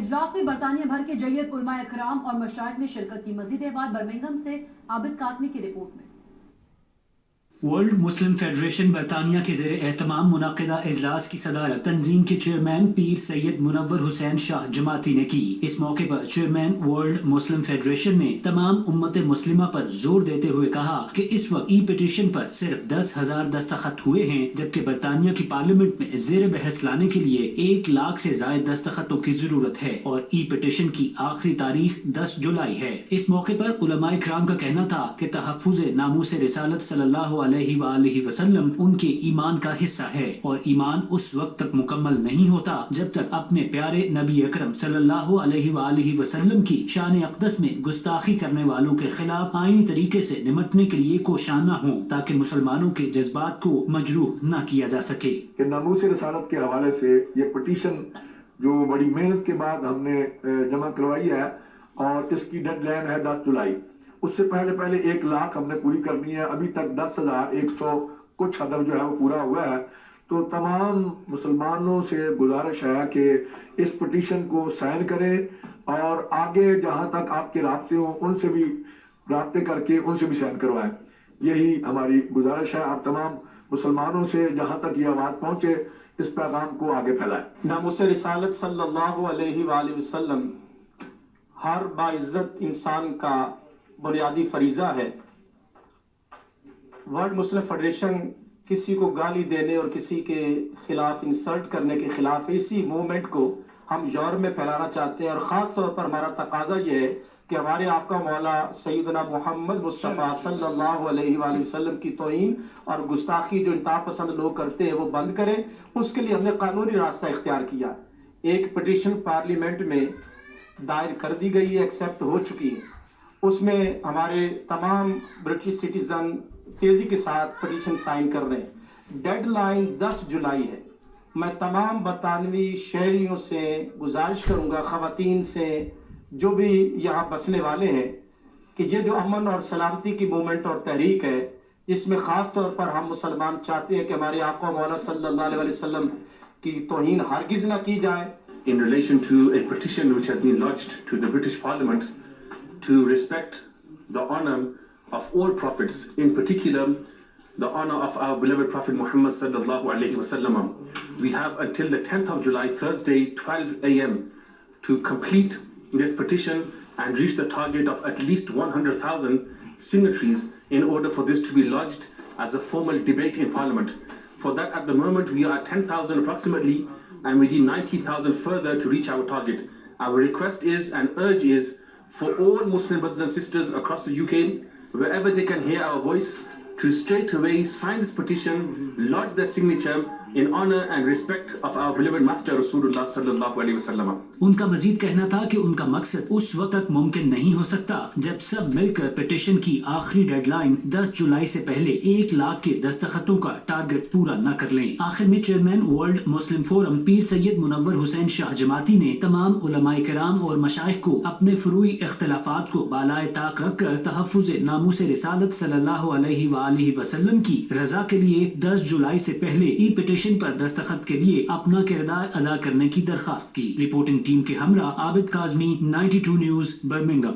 اجلاس میں برطانیہ بھر کے جیت علماء اکرام اور مشائخ نے شرکت کی۔ مزید احوال برمنگھم سے عابد قاسمی کی رپورٹ میں۔ ورلڈ مسلم فیڈریشن برطانیہ کے زیر اہتمام منعقدہ اجلاس کی صدارت تنظیم کے چیئرمین پیر سید منور حسین شاہ جماعتی نے کی۔ اس موقع پر چیئرمین ورلڈ مسلم فیڈریشن نے تمام امت مسلمہ پر زور دیتے ہوئے کہا کہ اس وقت ای پٹیشن پر صرف 10,000 دستخط ہوئے ہیں، جبکہ برطانیہ کی پارلیمنٹ میں زیر بحث لانے کے لیے 1 لاکھ سے زائد دستخطوں کی ضرورت ہے اور ای پٹیشن کی آخری تاریخ 10 جولائی ہے۔ اس موقع پر علماء کرام کا کہنا تھا کہ تحفظ ناموس رسالت صلی اللہ علیہ وآلہ وسلم ان کے ایمان کا حصہ ہے اور ایمان اس وقت تک مکمل نہیں ہوتا جب تک اپنے پیارے نبی اکرم صلی اللہ علیہ وآلہ وسلم کی شان اقدس میں گستاخی کرنے والوں کے خلاف آئینی طریقے سے نمٹنے کے لیے کوشاں نہ ہوں تاکہ مسلمانوں کے جذبات کو مجروح نہ کیا جا سکے۔ کہ ناموس رسالت کے حوالے سے یہ پٹیشن جو بڑی محنت کے بعد ہم نے جمع کروائی ہے اور اس کی ڈیڈ لائن ہے 10 جولائی، اس سے پہلے 1 لاکھ ہم نے پوری کرنی ہے۔ ابھی تک 10,100 کچھ عدد جو ہے وہ پورا ہوا ہے۔ تو تمام مسلمانوں سے گزارش ہے کہ اس پٹیشن کو سائن کریں اور آگے جہاں تک آپ کے رابطے ہوں ان سے بھی رابطے کر کے ان سے بھی سائن کروائیں۔ یہی ہماری گزارش ہے آپ تمام مسلمانوں سے، جہاں تک یہ آواز پہنچے اس پیغام کو آگے پھیلائیں۔ ناموس رسالت صلی اللہ علیہ وآلہ وسلم ہر باعزت انسان کا بنیادی فریضہ ہے۔ ورلڈ مسلم فیڈریشن کسی کو گالی دینے اور کسی کے خلاف انسلٹ کرنے کے خلاف اسی موومنٹ کو ہم یورپ میں پھیلانا چاہتے ہیں، اور خاص طور پر ہمارا تقاضا یہ ہے کہ ہمارے آقا مولا سیدنا محمد مصطفیٰ صلی اللہ علیہ وآلہ وسلم کی توہین اور گستاخی جو انتہا پسند لوگ کرتے ہیں وہ بند کریں۔ اس کے لیے ہم نے قانونی راستہ اختیار کیا۔ ایک پٹیشن پارلیمنٹ میں دائر کر دی گئی ہے، ایکسیپٹ ہو چکی ہے۔ اس میں ہمارے تمام برٹش سٹیزن تیزی کے ساتھ پٹیشن سائن کر رہے ہیں۔ ڈیڈ لائن 10 جولائی ہے۔ میں تمام برطانوی شہریوں سے گزارش کروں گا، خواتین سے، جو بھی یہاں بسنے والے ہیں، کہ یہ جو امن اور سلامتی کی موومنٹ اور تحریک ہے، اس میں خاص طور پر ہم مسلمان چاہتے ہیں کہ ہمارے آقا مولا صلی اللہ علیہ وسلم کی توہین ہرگز نہ کی جائے۔ In relation to a petition which has been lodged to the British Parliament to respect the honor of all prophets, in particular the honor of our beloved Prophet Muhammad sallallahu alaihi wasallam. We have until the 10th of July, Thursday, 12 a.m. to complete this petition and reach the target of at least 100,000 signatories in order for this to be lodged as a formal debate in Parliament. For that, at the moment, we are at 10,000 approximately, and we need 90,000 further to reach our target. Our request is and urge is for all Muslim brothers and sisters across the UK, wherever they can hear our voice, to straight away sign this petition, lodge their signature in honor and respect of our beloved Master Rasulullah sallallahu alaihi wasallam. ان کا مزید کہنا تھا کہ ان کا مقصد اس وقت تک ممکن نہیں ہو سکتا جب سب مل کر پٹیشن کی آخری ڈیڈ لائن 10 جولائی سے پہلے 1 لاکھ کے دستخطوں کا ٹارگٹ پورا نہ کر لیں۔ آخر میں چیئرمین ورلڈ مسلم فورم پیر سید منور حسین شاہ جماعتی نے تمام علماء کرام اور مشائخ کو اپنے فروعی اختلافات کو بالائے طاق رکھ کر تحفظ ناموس رسالت صلی اللہ علیہ وآلہ وسلم کی رضا کے لیے 10 جولائی سے پہلے ای پٹیشن پر دستخط کے لیے اپنا کردار ادا کرنے کی درخواست کی۔ رپورٹنگ ٹیم کے ہمراہ عابد کاظمی، 92 نیوز، برمنگھم۔